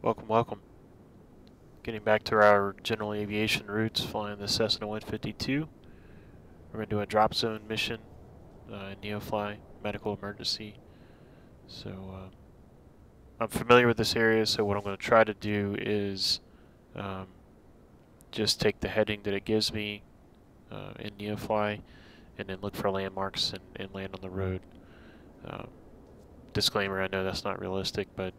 Welcome, welcome. Getting back to our general aviation routes, flying the Cessna 152. We're going to do a drop zone mission, Neofly, medical emergency. So I'm familiar with this area, so what I'm going to try to do is just take the heading that it gives me in Neofly and then look for landmarks and land on the road. Disclaimer, I know that's not realistic, but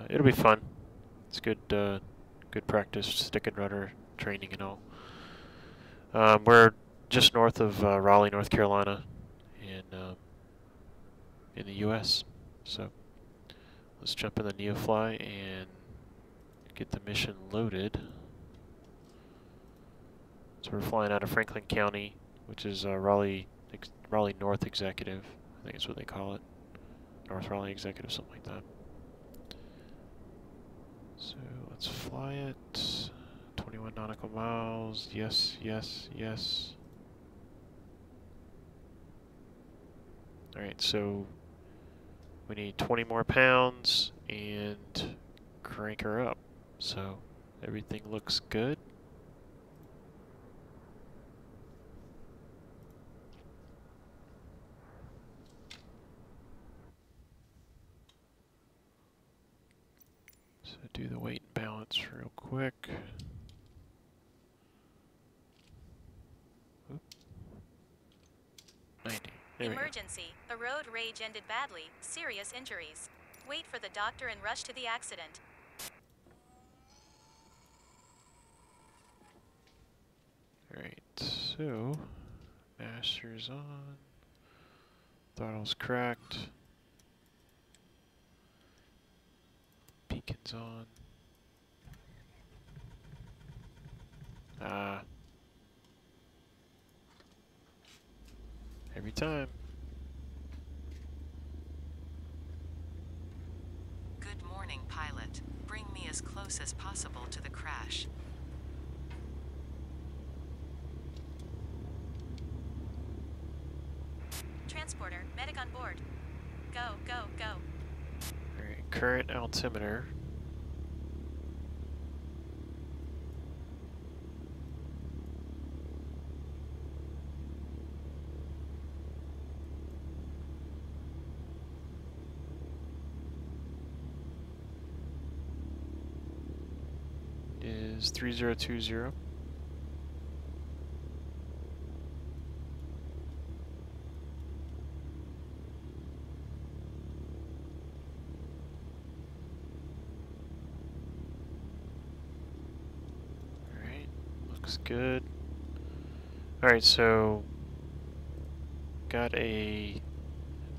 it'll be fun. It's good practice, stick and rudder training and all. We're just north of Raleigh, North Carolina, in the U.S. So let's jump in the Neofly and get the mission loaded. So we're flying out of Franklin County, which is Raleigh North Executive. I think that's what they call it. North Raleigh Executive, something like that. So let's fly it. 21 nautical miles. Yes, yes, yes. Alright, so we need 20 more pounds and crank her up. So everything looks good. So do the weight and balance real quick. Oop. 90. Emergency. A road rage ended badly. Serious injuries. Wait for the doctor and rush to the accident. Alright, so master's on. Throttle's cracked. Beacon's on. Every time. Good morning, pilot. Bring me as close as possible to the crash. Transporter. Medic on board. Go, go, go. Alright, current altimeter. Is 3020. Alright, looks good. Alright, so got a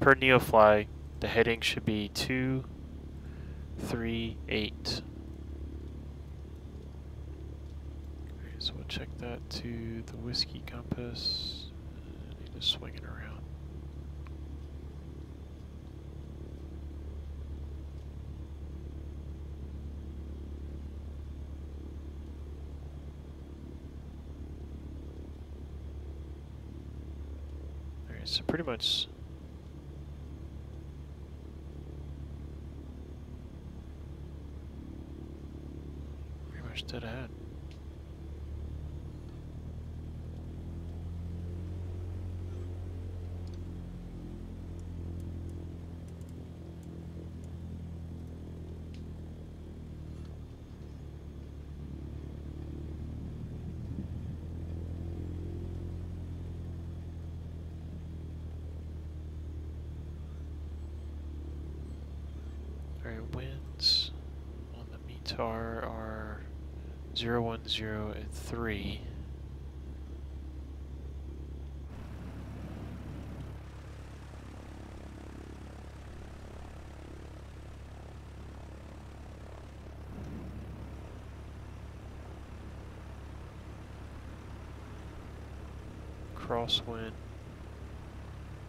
per Neofly, the heading should be 238. So we'll check that to the whiskey compass. I need to swing it around. Alright, so pretty much dead ahead. Alright, winds on the METAR are 010 at 3. Crosswind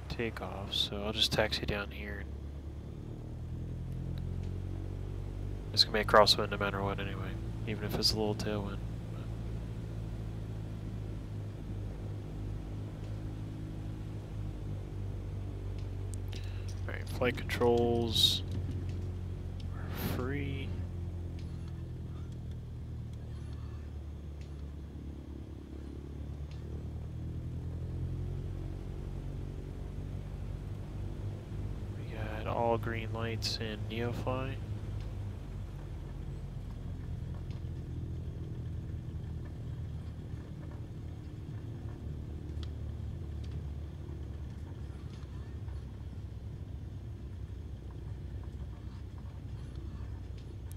takeoff, so I'll just taxi down here. It's gonna be a crosswind no matter what anyway, even if it's a little tailwind. Alright, flight controls are free. green lights in Neofly.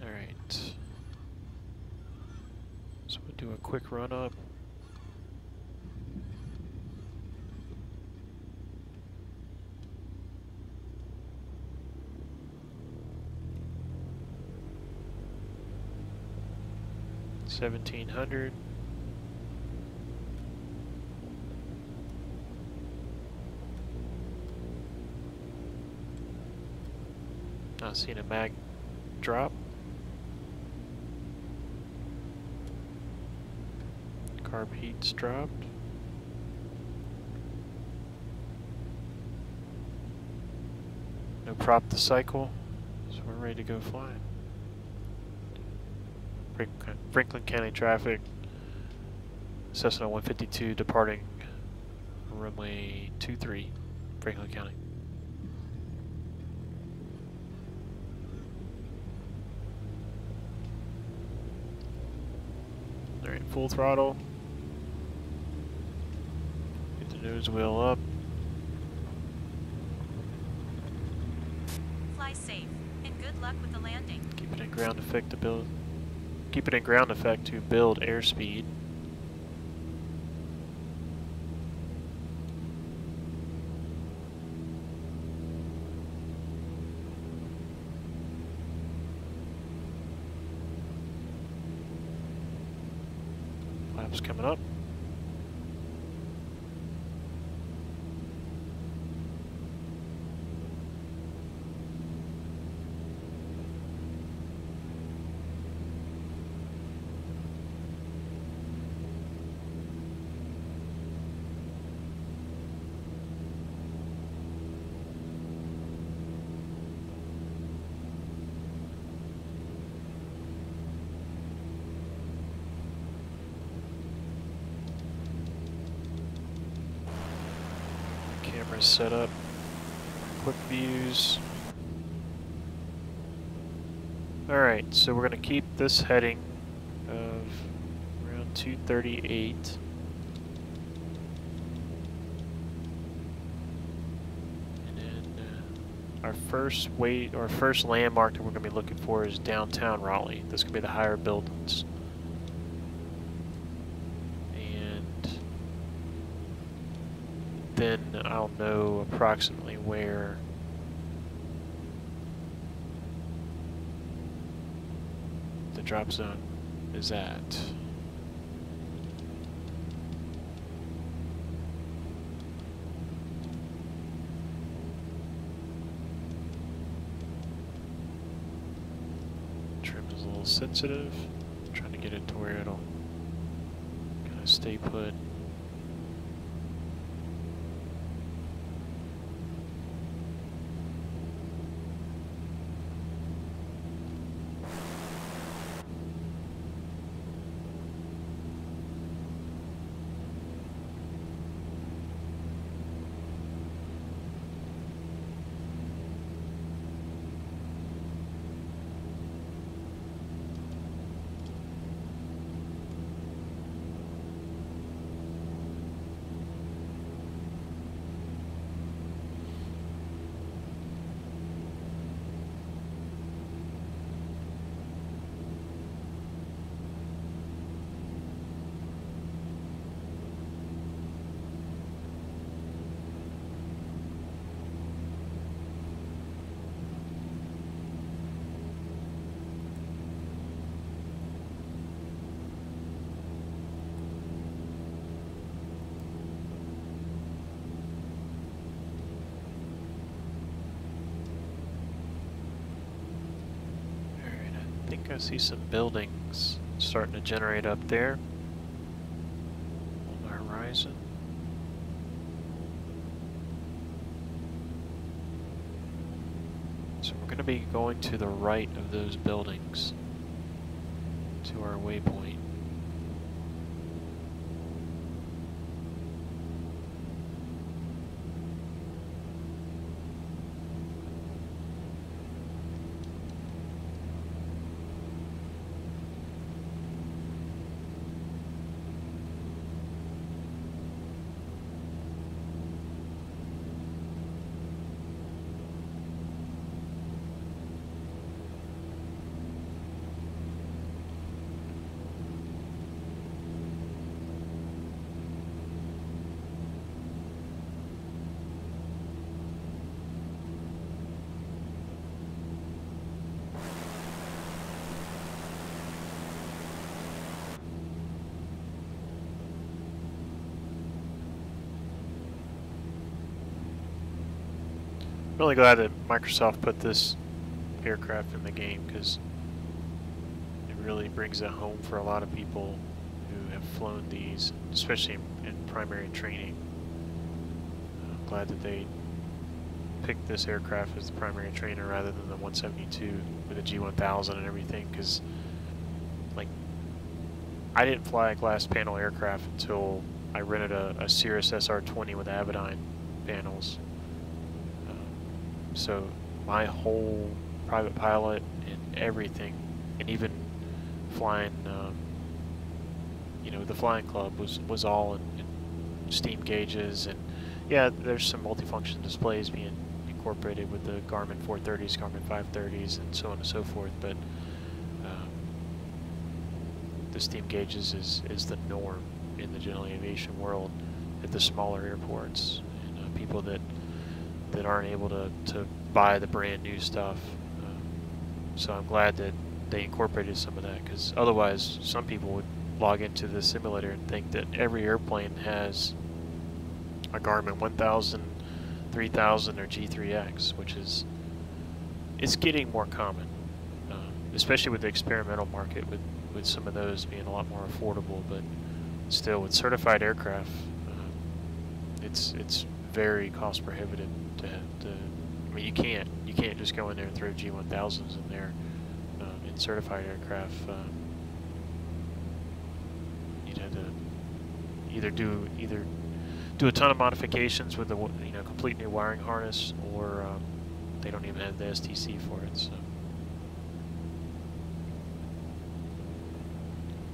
Alright. So we'll do a quick run up. $1,700. Not seeing a mag drop. Carb heat's dropped. No prop to cycle, so we're ready to go flying. Franklin County traffic, Cessna 152 departing runway 23, Franklin County. Alright, full throttle. Get the nose wheel up. Fly safe, and good luck with the landing. Keep it in ground effect to build. Keep it in ground effect to build airspeed. Flaps coming up. Cameras set up, quick views. Alright, so we're going to keep this heading of around 238. And then our first landmark that we're going to be looking for is downtown Raleigh. This could be the higher buildings. Then I'll know approximately where the drop zone is at. Trim is a little sensitive. I'm trying to get it to where it'll kind of stay put. I see some buildings starting to generate up there on the horizon. So we're going to be going to the right of those buildings to our waypoint. really glad that Microsoft put this aircraft in the game because it really brings it home for a lot of people who have flown these, especially in primary training. I'm glad that they picked this aircraft as the primary trainer rather than the 172 with the G1000 and everything, because like I didn't fly a glass panel aircraft until I rented a Cirrus SR20 with Avidyne panels. So my whole private pilot and everything, and even flying, you know, the flying club was all in steam gauges, and yeah, there's some multifunction displays being incorporated with the Garmin 430s, Garmin 530s, and so on and so forth. But the steam gauges is the norm in the general aviation world at the smaller airports, and people that aren't able to buy the brand new stuff. So I'm glad that they incorporated some of that, because otherwise some people would log into the simulator and think that every airplane has a Garmin 1000, 3000, or G3X, which it's getting more common, especially with the experimental market, with some of those being a lot more affordable. But still, with certified aircraft, it's very cost prohibitive to I mean, you can't just go in there and throw G1000s in there. In certified aircraft, you'd have to either do a ton of modifications with the complete new wiring harness, or they don't even have the STC for it.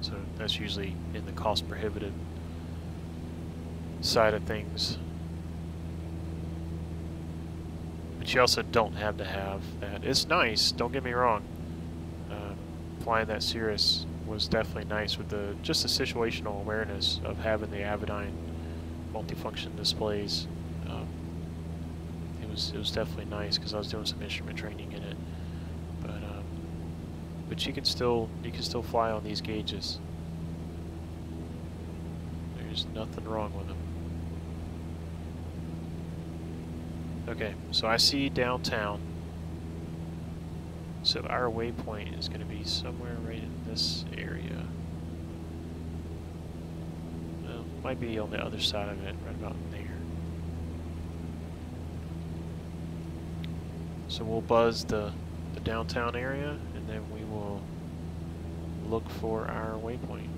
So that's usually in the cost prohibitive side of things. But you also don't have to have that. It's nice, don't get me wrong. Flying that Cirrus was definitely nice with just the situational awareness of having the Avidyne multifunction displays. It was definitely nice because I was doing some instrument training in it. But you can still fly on these gauges. There's nothing wrong with them. Okay, so I see downtown. So our waypoint is going to be somewhere right in this area. Well, might be on the other side of it, right about there. So we'll buzz the downtown area, and then we will look for our waypoint.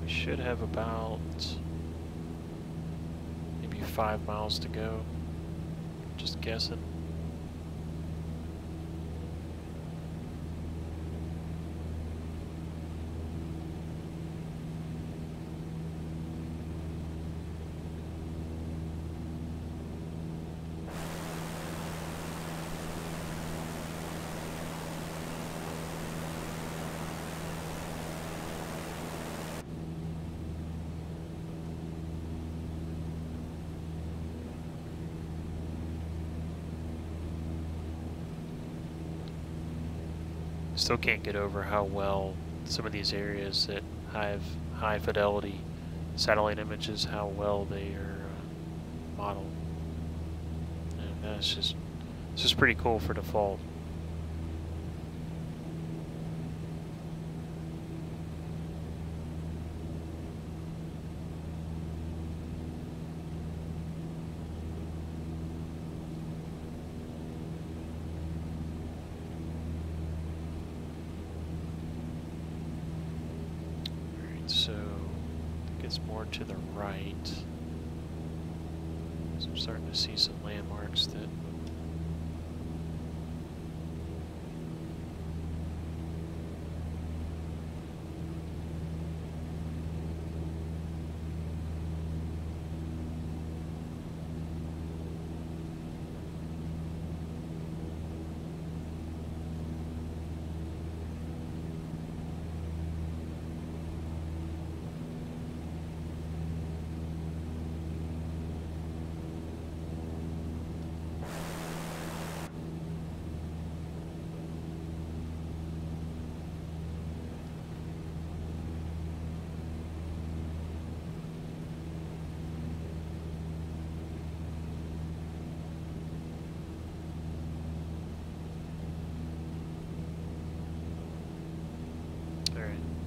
Should have about maybe 5 miles to go. Just guessing. Still can't get over how well some of these areas that have high fidelity satellite images, how well they are modeled. it's just pretty cool for default. So I think it's more to the right. So I'm starting to see some landmarks that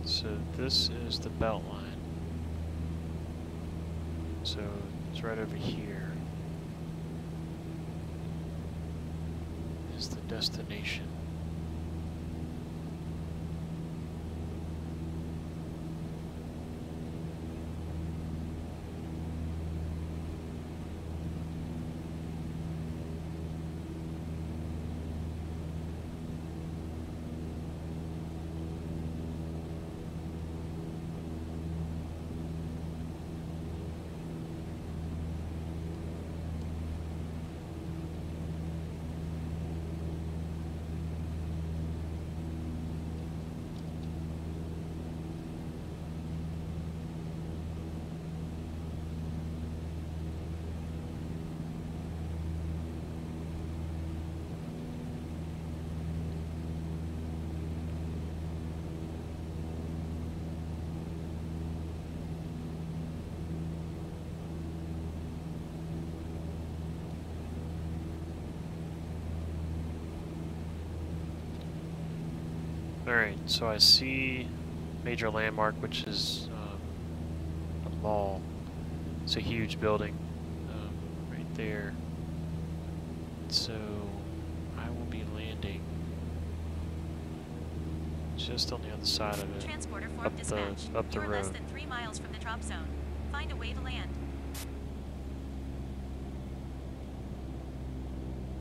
so this is the belt line. So it's right over here is the destination. Alright, so I see major landmark, which is a mall. It's a huge building right there. So I will be landing just on the other side of it, Transporter form dispatch. up the You're less road. than 3 miles from the drop zone. Find a way to land.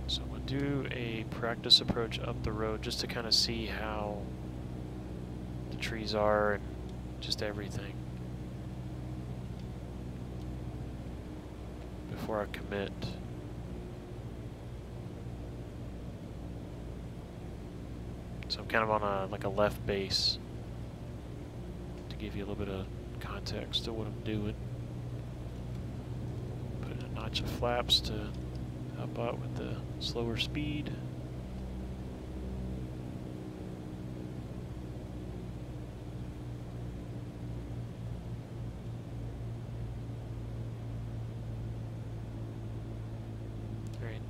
So I'm going to do a practice approach up the road just to kind of see how the trees are and just everything before I commit. So I'm kind of on a left base to give you a little bit of context to what I'm doing. Put in a notch of flaps to help out with the slower speed. Alright,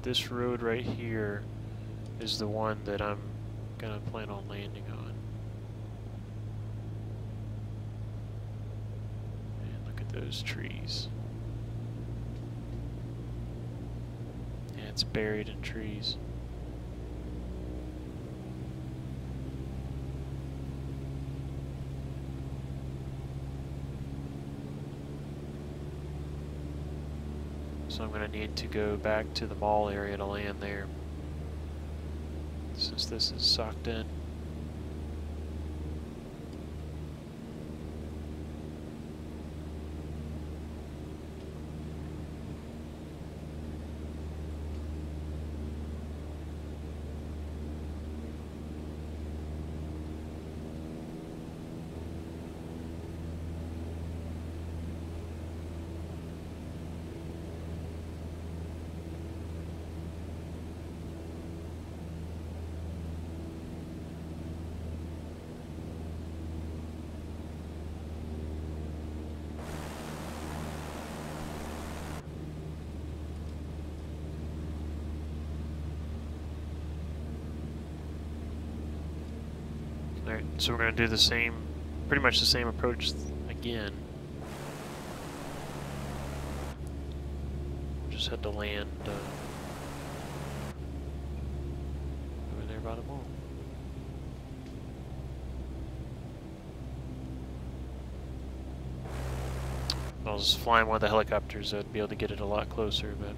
this road right here is the one that I'm gonna plan on landing on. And look at those trees. It's buried in trees. So I'm going to need to go back to the mall area to land there, since this is socked in. Alright, so we're going to do the same, pretty much the same approach again. Just had to land over there by the mall. If I was flying one of the helicopters, I'd be able to get it a lot closer, but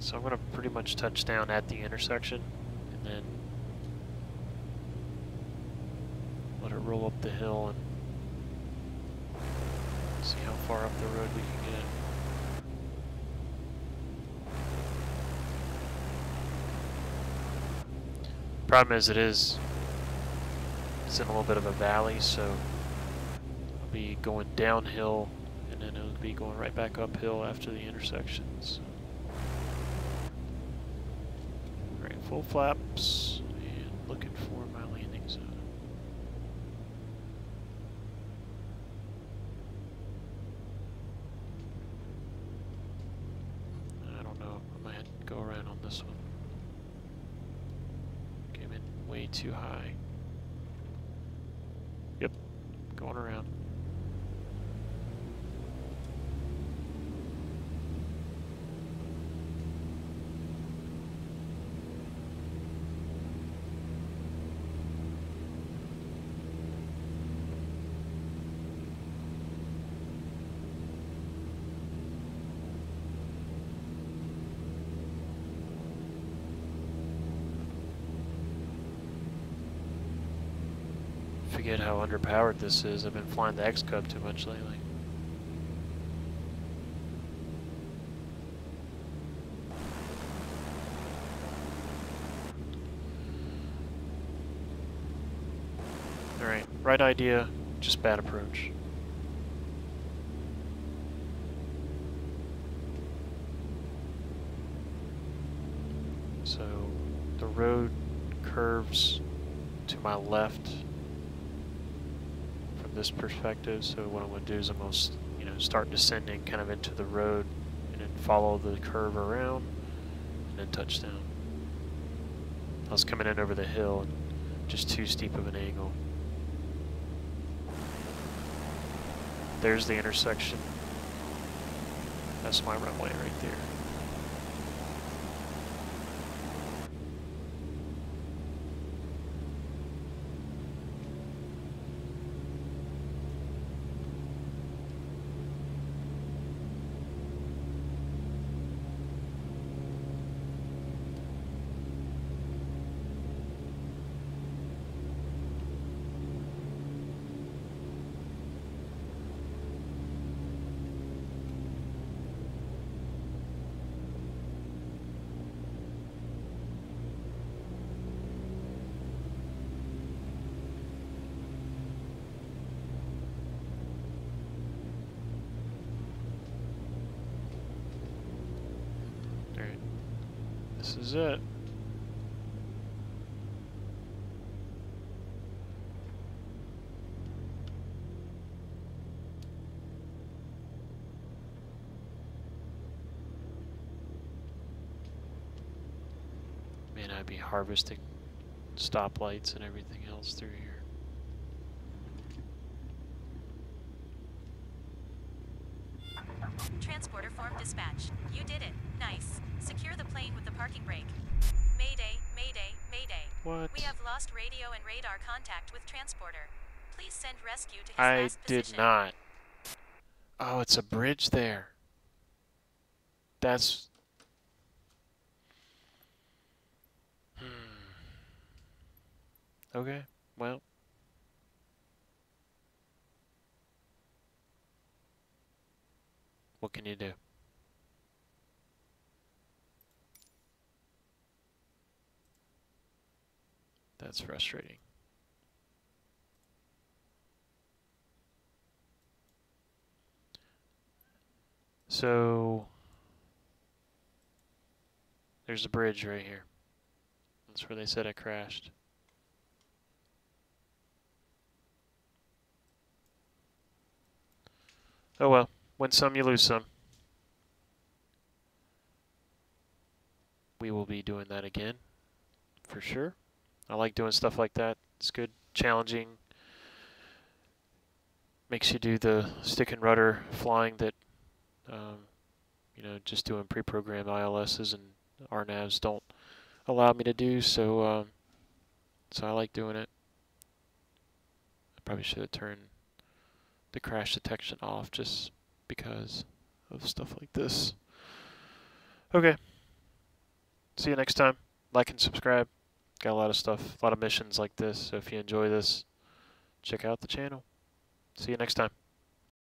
so I'm going to pretty much touch down at the intersection and then let it roll up the hill and see how far up the road we can get. Problem is it's in a little bit of a valley, so I'll be going downhill and then it'll be going right back uphill after the intersections. Full flaps and looking for my landing zone. I don't know, I might have to go around on this one. Came in way too high. Yep, going around. Forget how underpowered this is. I've been flying the X-Cub too much lately. Alright, right idea, just bad approach. So the road curves to my left this perspective, so what I'm going to do is I'm going to start descending kind of into the road and then follow the curve around and then touch down. I was coming in over the hill and just too steep of an angle. There's the intersection. That's my runway right there. This is it. Man, I'd be harvesting stoplights and everything else through here. Transporter form dispatch. You did it. Nice. Secure the plane with the parking brake. Mayday, mayday, mayday. What? We have lost radio and radar contact with transporter. Please send rescue to his I last did position. not. Oh, it's a bridge there. That's... Okay, well. What can you do? That's frustrating. So There's a bridge right here. That's where they said I crashed. Oh well, win some, you lose some. We will be doing that again, for sure. I like doing stuff like that. It's good, challenging. Makes you do the stick and rudder flying that, you know, just doing pre-programmed ILSs and RNAVs don't allow me to do. So, so I like doing it. I probably should have turned the crash detection off just because of stuff like this. Okay. See you next time. Like and subscribe. Got a lot of stuff, a lot of missions like this. So if you enjoy this, check out the channel. See you next time.